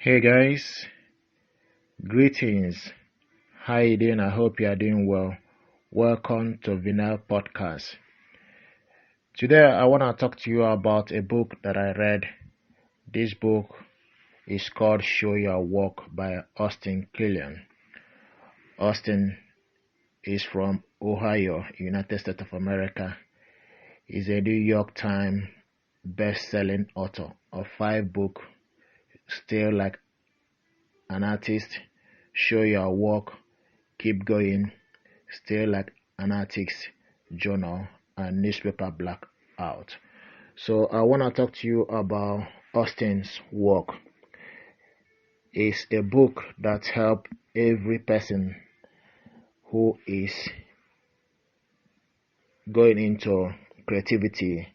Hey guys, greetings. How you doing? I hope you are doing well. Welcome to Vinyl Podcast. Today I want to talk to you about a book that I read. This book is called Show Your Work by Austin Kleon. Austin is from Ohio, United States of America. He's a New York Times best-selling author of 5 books, Still Like an Artist, Show Your Work, Keep Going, Still Like an Artist, Journal, and Newspaper Blackout. So I want to talk to you about Austin's work. It's a book that helps every person who is going into creativity,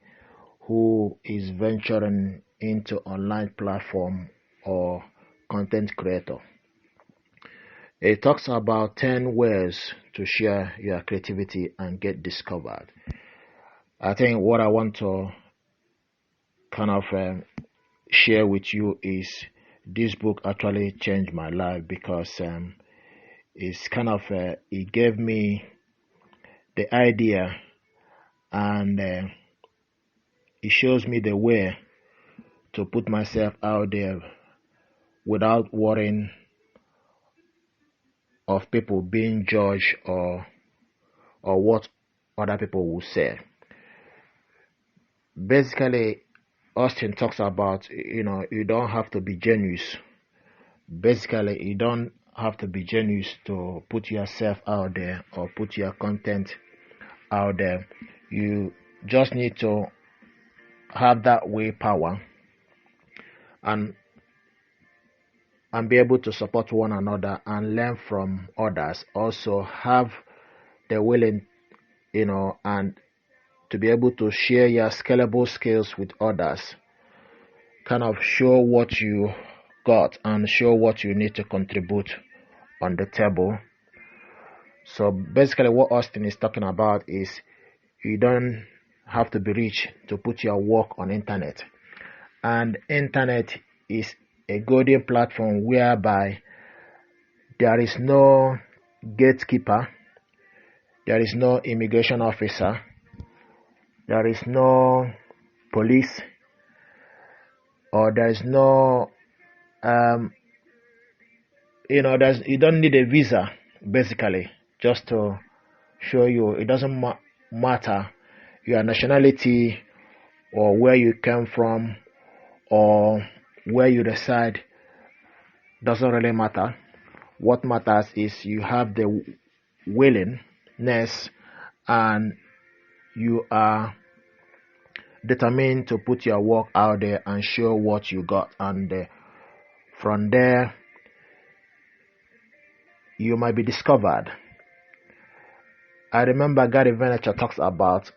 who is venturing into online platform or content creator. It talks about 10 ways to share your creativity and get discovered. I think what I want to kind of share with you is this book actually changed my life because it's kind of it gave me the idea and it shows me the way to put myself out there without worrying of people being judged or what other people will say. Basically, Austin talks about, you don't have to be genius. Basically, you don't have to be genius to put yourself out there or put your content out there. You just need to have that willpower and be able to support one another and learn from others. Also have the willing, and to be able to share your scalable skills with others. Kind of show what you got and show what you need to contribute on the table. So basically what Austin is talking about is you don't have to be rich to put your work on internet. And internet is a golden platform whereby there is no gatekeeper, there is no immigration officer, there is no police, or there is no you don't need a visa basically just to show you. It doesn't matter your nationality or where you came from or where you reside. Doesn't really matter. What matters is you have the willingness and you are determined to put your work out there and show what you got, and from there you might be discovered. I remember Gary Vaynerchuk talks about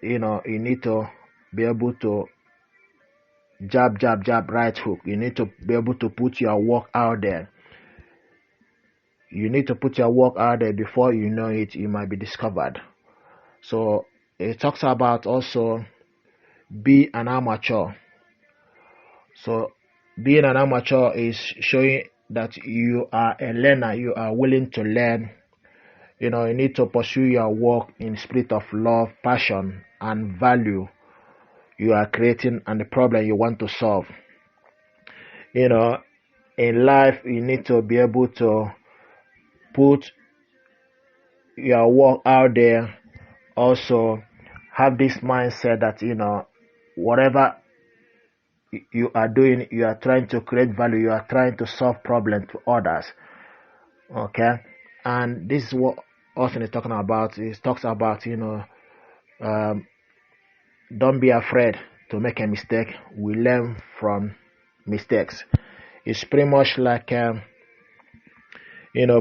you need to be able to jab right hook. You need to be able to put your work out there. You need to put your work out there. Before you know it, you might be discovered. So it talks about also be an amateur. So being an amateur is showing that you are a learner, you are willing to learn. You need to pursue your work in spirit of love, passion, and value you are creating and the problem you want to solve. In life, you need to be able to put your work out there. Also, have this mindset that, whatever you are doing, you are trying to create value, you are trying to solve problems to others. Okay? And this is what Austin is talking about. He talks about, don't be afraid to make a mistake. We learn from mistakes. It's pretty much like,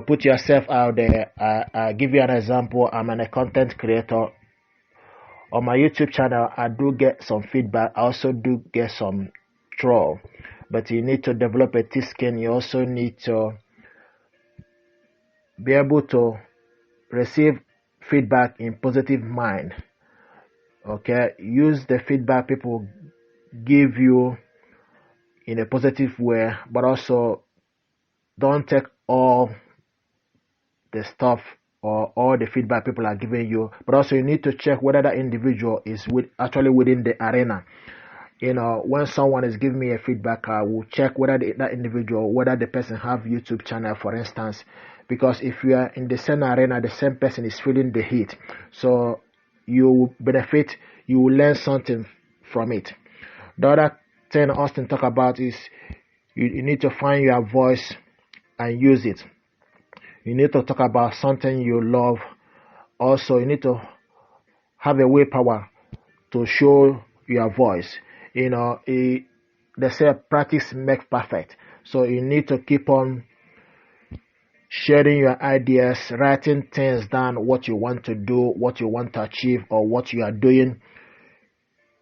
put yourself out there. I'll give you an example. I'm a content creator. On my YouTube channel, I do get some feedback. I also do get some troll. But you need to develop a thick skin. You also need to be able to receive feedback in positive mind. Okay, use the feedback people give you in a positive way, but also don't take all the stuff or all the feedback people are giving you, but also you need to check whether that individual is actually within the arena. When someone is giving me a feedback, I will check whether that individual, whether the person have YouTube channel, for instance, because if you are in the same arena, the same person is feeling the heat, so you will benefit, you will learn something from it. The other thing Austin talk about is you need to find your voice and use it. You need to talk about something you love. Also, you need to have a willpower to show your voice. They say practice makes perfect. So you need to keep on sharing your ideas, writing things down, what you want to do, what you want to achieve, or what you are doing.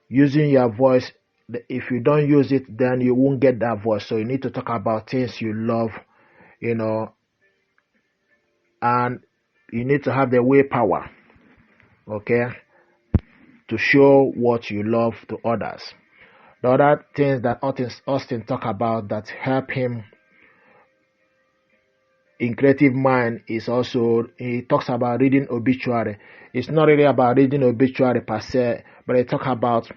Using your voice. If you don't use it, then you won't get that voice. So you need to talk about things you love, and you need to have the willpower, okay, to show what you love to others. The other things that Austin talk about that help him in creative mind is also, he talks about reading obituary. It's not really about reading obituary per se, but he talk about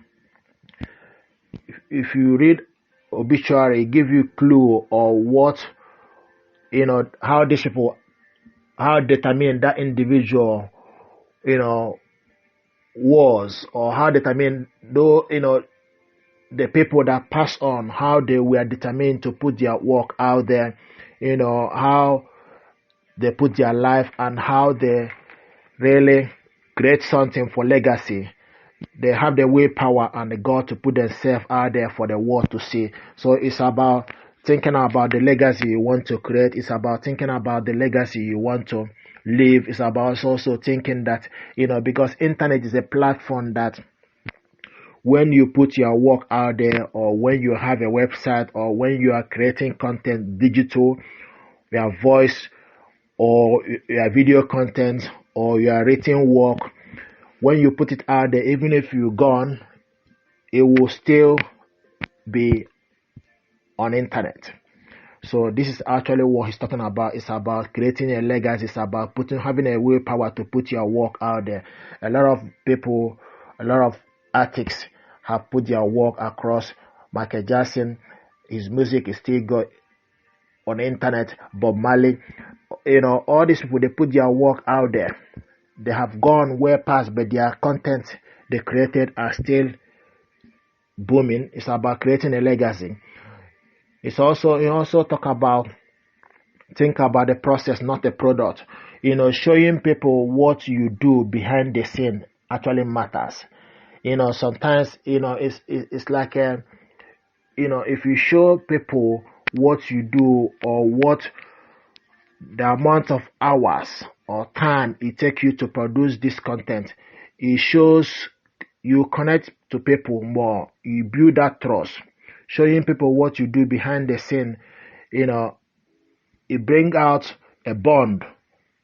if you read obituary, it give you clue or what, how these people, how determined that individual, was, or how determined though, the people that pass on, how they were determined to put their work out there, how they put their life and how they really create something for legacy. They have the willpower and the God to put themselves out there for the world to see. So it's about thinking about the legacy you want to create. It's about thinking about the legacy you want to live. It's about also thinking that, because internet is a platform that when you put your work out there, or when you have a website, or when you are creating content, digital, your voice, or your video content, or your written work, when you put it out there, even if you're gone, it will still be on internet. So this is actually what he's talking about. It's about creating a legacy. It's about having a willpower to put your work out there. A lot of people, a lot of artists have put their work across. Michael Jackson, his music is still good on the internet. Bob Marley, all these people, they put their work out there. They have gone way past, but their content they created are still booming. It's about creating a legacy. He also think about the process, not the product. Showing people what you do behind the scene actually matters. Sometimes, it's like, if you show people what you do, or what the amount of hours or time it takes you to produce this content, it shows you connect to people more. You build that trust. Showing people what you do behind the scene, it brings out a bond,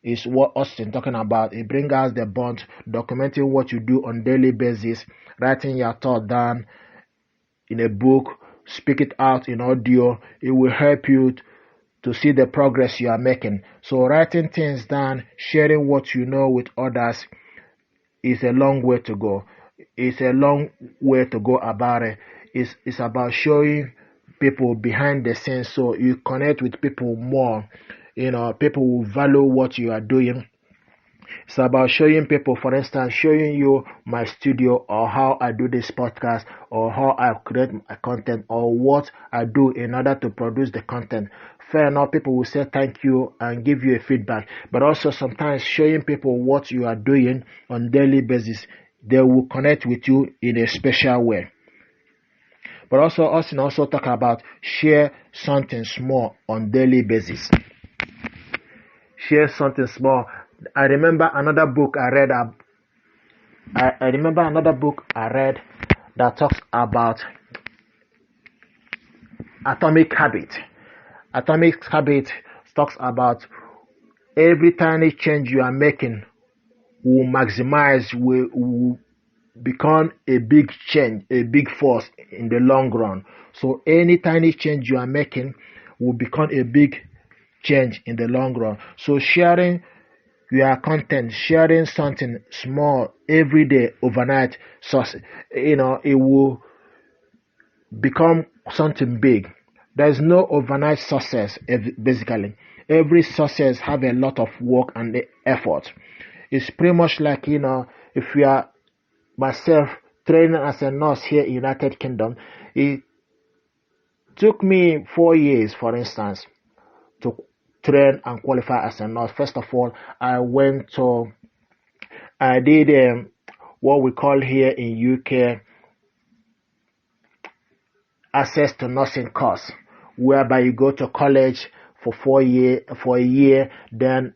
is what Austin talking about. It brings out the bond, documenting what you do on daily basis, writing your thought down in a book, speak it out in audio. It will help you to see the progress you are making. So writing things down, sharing what you know with others is a long way to go. It's a long way to go about it. It's about showing people behind the scenes, so you connect with people more. People will value what you are doing. It's about showing people, for instance, showing you my studio, or how I do this podcast, or how I create my content, or what I do in order to produce the content. Fair enough, people will say thank you and give you a feedback. But also sometimes showing people what you are doing on daily basis, they will connect with you in a special way. But also Austin also talk about share something small on daily basis. Share something small. I remember another book I read. I remember another book I read that talks about atomic habit. Atomic habit talks about every tiny change you are making will maximize, will become a big change, a big force in the long run. So any tiny change you are making will become a big change in the long run. So sharing your content, sharing something small every day, overnight, so it will become something big. There's no overnight success. Basically, every success have a lot of work and effort. It's pretty much like, if you are myself training as a nurse here in United Kingdom. It took me 4 years, for instance, to train and qualify as a nurse. First of all, I did what we call here in UK access to nursing course, whereby you go to college for for a year, then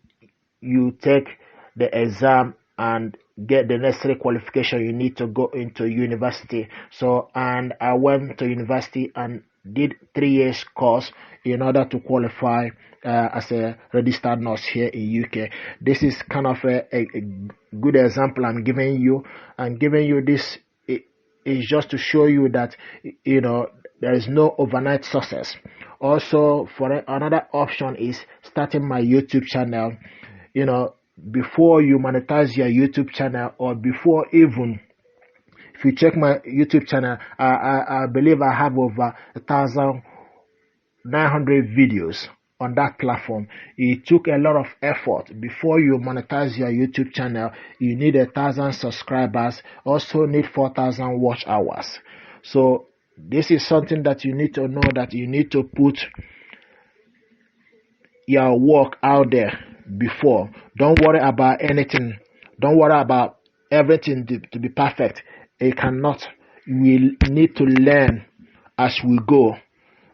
you take the exam and get the necessary qualification you need to go into university. So, and I went to university and did 3 years course in order to qualify as a registered nurse here in UK. This is kind of a good example I'm giving you. I'm giving you this is just to show you that there is no overnight success. Also, for another option is starting my YouTube channel. Before you monetize your YouTube channel, or before even, if you check my YouTube channel, I believe I have over 1,900 videos on that platform. It took a lot of effort. Before you monetize your YouTube channel, you need 1,000 subscribers, also need 4,000 watch hours. So this is something that you need to know, that you need to put your work out there before. Don't worry about anything. Don't worry about everything to be perfect. It cannot. We need to learn as we go.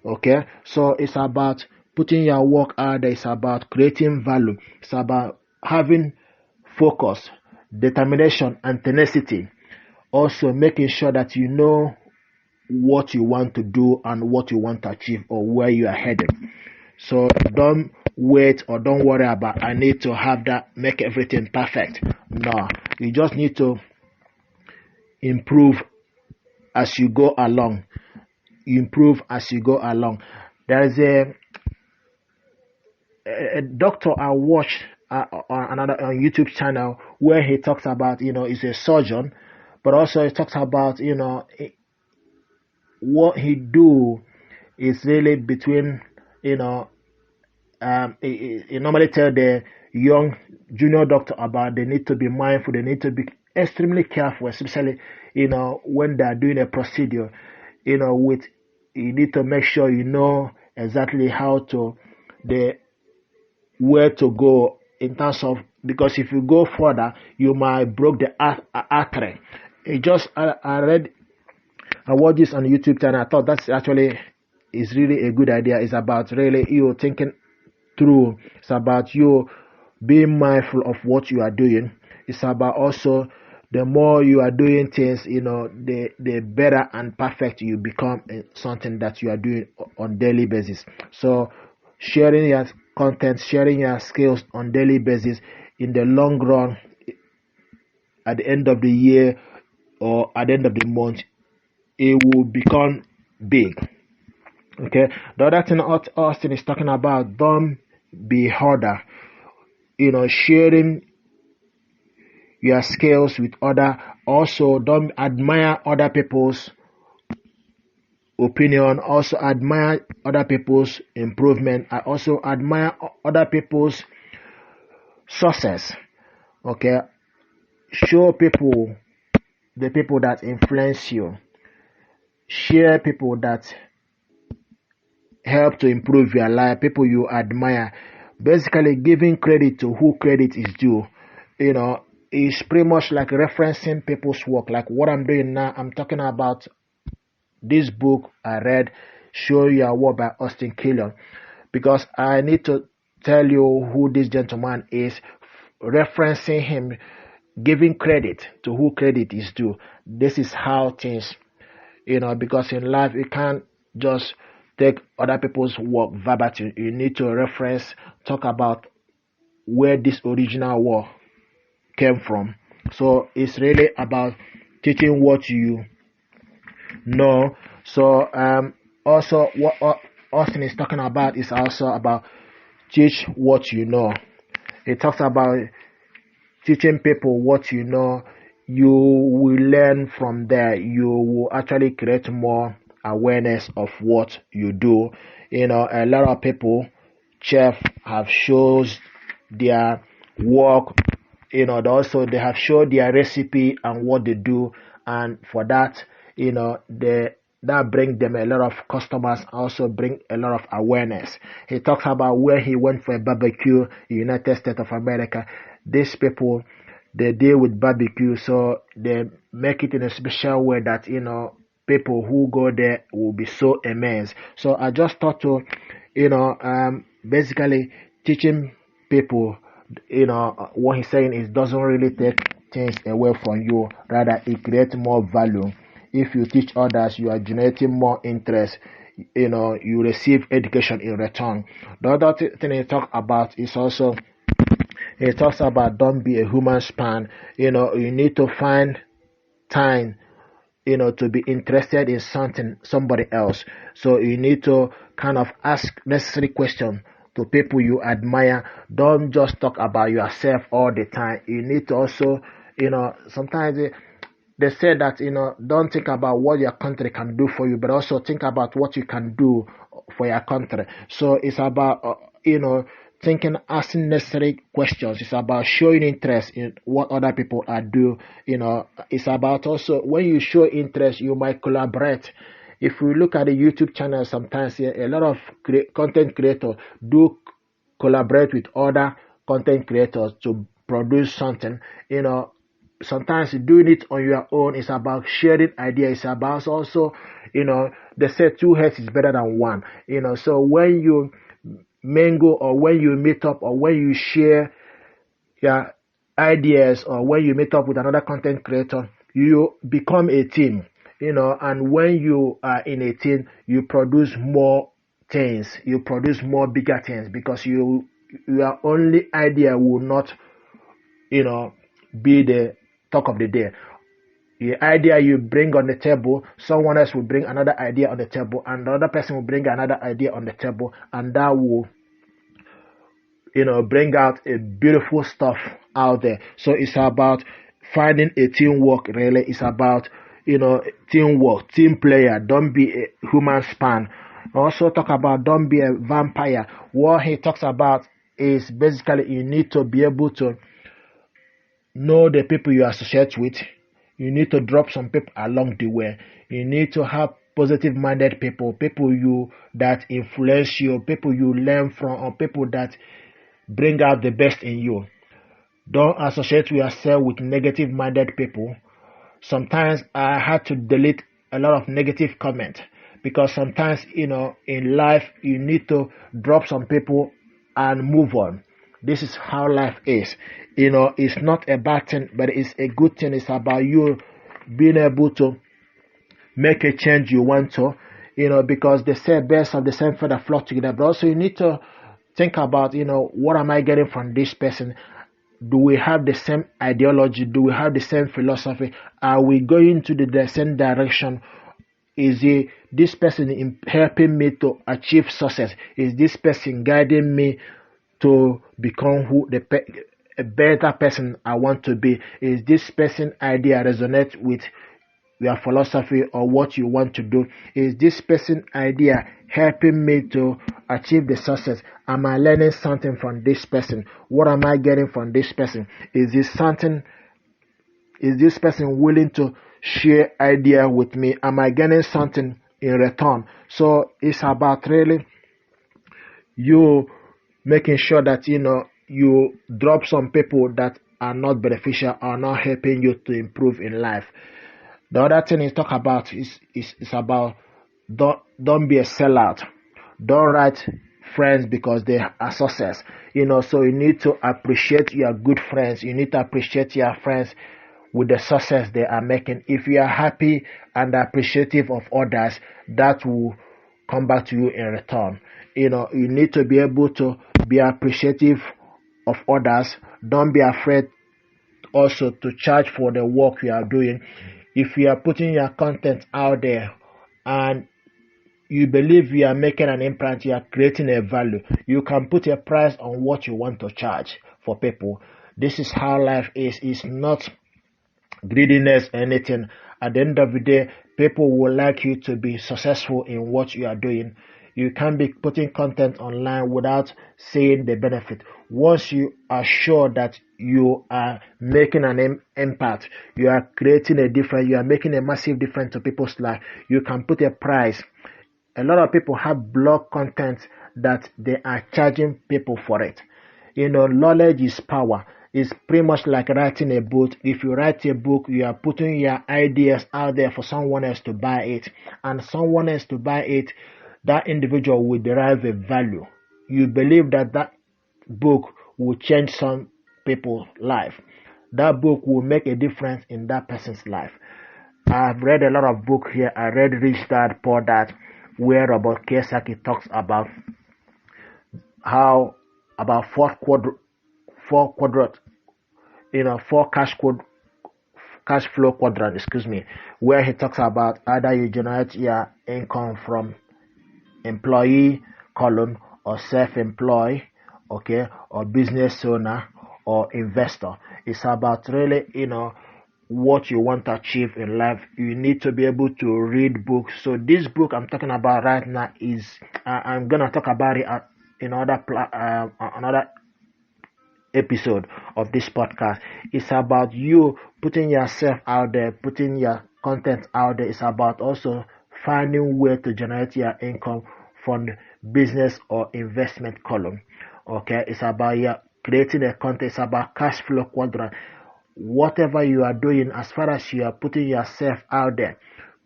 Okay? So it's about putting your work out there. It's about creating value. It's about having focus, determination, and tenacity. Also making sure that you know what you want to do and what you want to achieve, or where you are headed. So don't wait, or don't worry about, I need to have that, make everything perfect. No, you just need to improve as you go along. You improve as you go along. There is a doctor I watched on YouTube channel, where he talks about, he's a surgeon, but also he talks about, what he do is really between, he normally tell the young junior doctor about they need to be mindful, they need to be extremely careful, especially, when they are doing a procedure, with, you need to make sure you know exactly where to go in terms of, because if you go further, you might broke the artery. I watched this on YouTube and I thought that's actually is really a good idea. It's about really you thinking through. It's about you being mindful of what you are doing. It's about also, the more you are doing things, the better and perfect you become in something that you are doing on daily basis. So sharing your content, sharing your skills on daily basis, in the long run, at the end of the year or at the end of the month, it will become big. Okay. The other thing Austin is talking about, don't be harder. Sharing your skills with other. Also, don't admire other people's opinion. Also admire other people's improvement. I also admire other people's success. Okay. Show people the people that influence you. Share people that help to improve your life, people you admire. Basically, giving credit to who credit is due. Is pretty much like referencing people's work. Like what I'm doing now, I'm talking about this book I read, Show Your Work by Austin Kleon, because I need to tell you who this gentleman is, referencing him, giving credit to who credit is due. This is how things, because in life you can't just take other people's work verbatim. You need to reference, talk about where this original work came from. So it's really about teaching what you know. So also what Austin is talking about is also about teach what you know. It talks about teaching people what you know. You will learn from there. You will actually create more awareness of what you do. A lot of people, chef, have shows their work. Also they have showed their recipe and what they do, and for that, they that bring them a lot of customers, also bring a lot of awareness. He talks about where he went for a barbecue in United States of America. These people, they deal with barbecue, so they make it in a special way that people who go there will be so amazed. So I just thought to, basically teaching people, what he's saying is doesn't really take things away from you. Rather, it creates more value. If you teach others, you are generating more interest. You receive education in return. The other thing he talk about is also, he talks about don't be a human span. You need to find time, to be interested in somebody else. So you need to kind of ask necessary questions to people you admire. Don't just talk about yourself all the time. You need to also, sometimes they say that, don't think about what your country can do for you, but also think about what you can do for your country. So it's about, thinking, asking necessary questions. It's about showing interest in what other people are doing. It's about also when you show interest, you might collaborate. If we look at the YouTube channel, sometimes a lot of content creators do collaborate with other content creators to produce something. Sometimes doing it on your own is about sharing ideas. It's about also, they say two heads is better than one. So when you mingle, or when you meet up, or when you share your ideas, or when you meet up with another content creator, you become a team. And when you are in a team, you produce more things. You produce more bigger things, because your only idea will not, be the talk of the day. The idea you bring on the table, someone else will bring another idea on the table, and the other person will bring another idea on the table, and that will, bring out a beautiful stuff out there. So it's about finding a teamwork. Really, it's about, teamwork, team player. Don't be a human span. Also talk about don't be a vampire. What he talks about is basically you need to be able to know the people you associate with. You need to drop some people along the way. You need to have positive minded people, people that influence you, people you learn from, or people that bring out the best in you. Don't associate yourself with negative minded people. Sometimes I had to delete a lot of negative comments, because sometimes, in life, you need to drop some people and move on. This is how life is. It's not a bad thing, but it's a good thing. It's about you being able to make a change you want to, because they say birds of the same feather flock together. But also you need to think about, what am I getting from this person? Do we have the same ideology? Do we have the same philosophy? Are we going to the same direction? Is this person helping me to achieve success? Is this person guiding me to become a better person I want to be? Is this person idea resonate with your philosophy or what you want to do? Is this person idea helping me to achieve the success? Am I learning something from this person? What am I getting from this person? Is this person willing to share idea with me? Am I getting something in return? So it's about really you making sure that you drop some people that are not beneficial, are not helping you to improve in life. The other thing he talk about is about don't be a sellout. Don't write friends because they are success. So you need to appreciate your good friends. You need to appreciate your friends with the success they are making. If you are happy and appreciative of others, that will come back to you in return. You need to be able to be appreciative of others. Don't be afraid also to charge for the work you are doing. If you are putting your content out there and you believe you are making an impact, you are creating a value, you can put a price on what you want to charge for people. This is how life is. It's not greediness, anything. At the end of the day, people will like you to be successful in what you are doing. You can't be putting content online without seeing the benefit. Once you are sure that you are making an impact, you are creating a difference, you are making a massive difference to people's life, you can put a price. A lot of people have blog content that they are charging people for it. Knowledge is power. It's pretty much like writing a book. If you write a book, you are putting your ideas out there for someone else to buy it. And someone else to buy it, that individual will derive a value. You believe that that book will change some people's life. That book will make a difference in that person's life. I've read a lot of books here. I read Rich Dad Poor Dad, where Robert Kiyosaki talks about how about four quadrant, four cash flow quadrant, where he talks about either you generate your income from employee column or self-employed, okay, or business owner or investor. It's about really, what you want to achieve in life. You need to be able to read books. So this book I'm talking about right now is I'm gonna talk about it in another episode of this podcast. It's about you putting yourself out there, putting your content out there. It's about also finding way to generate your income from the business or investment column. Okay, it's about creating a content. It's about cash flow quadrant. Whatever you are doing, as far as you are putting yourself out there,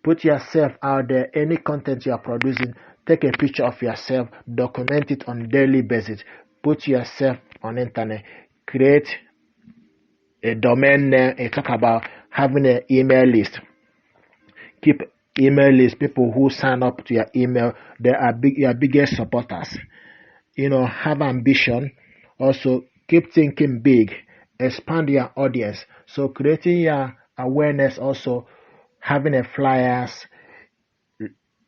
put yourself out there. Any content you are producing, take a picture of yourself, document it on a daily basis, put yourself on internet, create a domain name, and talk about having an email list. Keep email list. People who sign up to your email, they are your biggest supporters. Have ambition. Also, keep thinking big. Expand your audience. So creating your awareness, also having a flyers,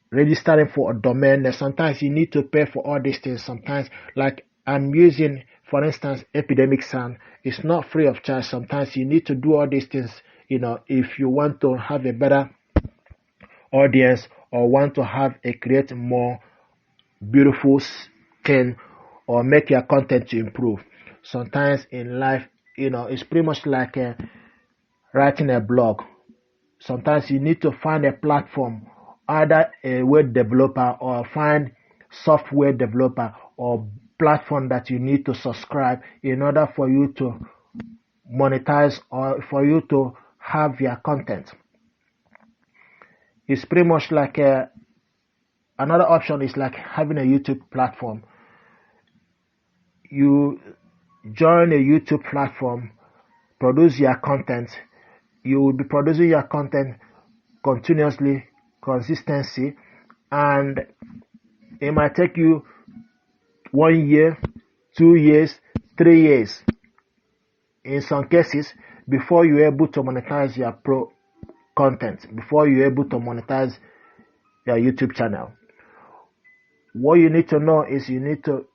registering for a domain. Sometimes you need to pay for all these things. Sometimes, like I'm using, for instance, Epidemic Sound. It's not free of charge. Sometimes you need to do all these things, if you want to have a better audience or want to have create more beautiful thing or make your content to improve. Sometimes in life, it's pretty much like writing a blog. Sometimes you need to find a platform, either a web developer or find software developer or platform that you need to subscribe in order for you to monetize or for you to have your content. It's pretty much like another option is like having a YouTube platform. You join a YouTube platform, produce your content. You will be producing your content continuously, consistency, and it might take you 1 year, 2 years, 3 years, in some cases, before you're able to monetize your pro content, before you're able to monetize your YouTube channel. What you need to know is you need to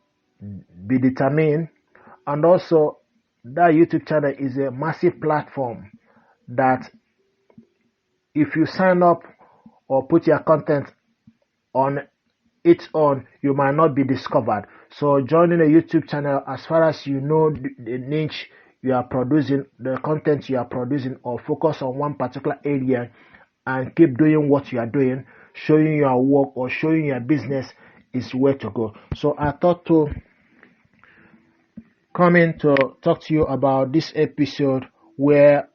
be determined, and also that YouTube channel is a massive platform that if you sign up or put your content on its own, you might not be discovered. So joining a YouTube channel, as far as you know the niche you are producing, the content you are producing, or focus on one particular area and keep doing what you are doing, showing your work or showing your business is where to go. So I thought to come in to talk to you about this episode where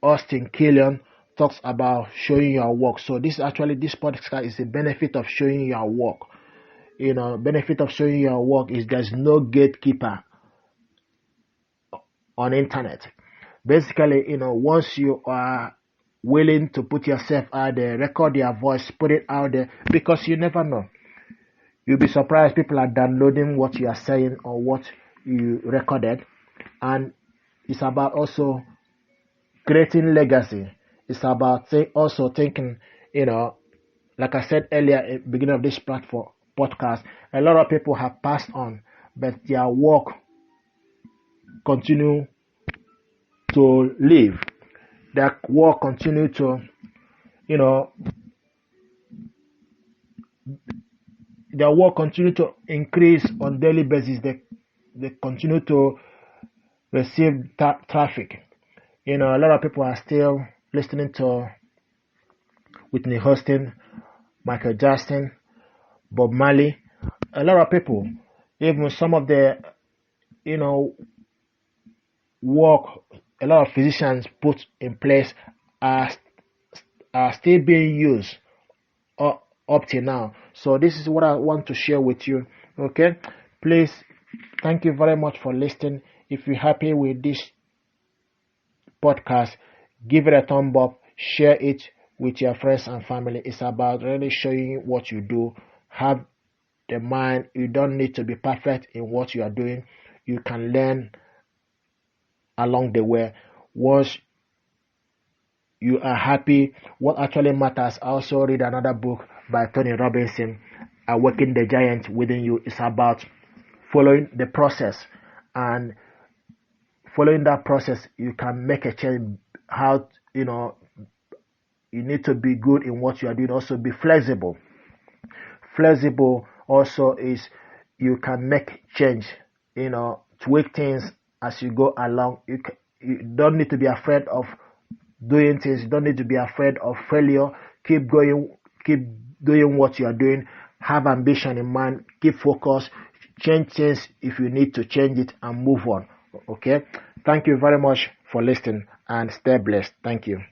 Austin Kleon talks about showing your work. So this podcast is the benefit of showing your work. Benefit of showing your work is there's no gatekeeper on internet. Basically, once you are willing to put yourself out there, record your voice, put it out there, because you never know. You'll be surprised people are downloading what you are saying or what you recorded. And it's about also creating legacy. It's about also thinking, like I said earlier at the beginning of this platform podcast, a lot of people have passed on, but their work continue to live. Their work continue to, you know, their work continue to increase on daily basis. They continue to receive traffic. A lot of people are still listening to Whitney Houston, Michael Jackson, Bob Marley. A lot of people, even some of the, you know, work a lot of physicians put in place are, are still being used up till now. So this is what I want to share with you. Okay, please, thank you very much for listening. If you're happy with this podcast, give it a thumb up, share it with your friends and family. It's about really showing what you do. Have the mind. You don't need to be perfect in what you are doing. You can learn along the way. Once you are happy, what actually matters. I also read another book by Tony Robinson, Awaken the Giant Within You. It's about following the process, and following that process, you can make a change. How, you need to be good in what you are doing. Also be flexible. Flexible also is you can make change, tweak things as you go along. You don't need to be afraid of doing things. You don't need to be afraid of failure. Keep going, keep doing what you are doing. Have ambition in mind, keep focus, change things if you need to change it, and move on. Okay? Thank you very much for listening, and stay blessed. Thank you.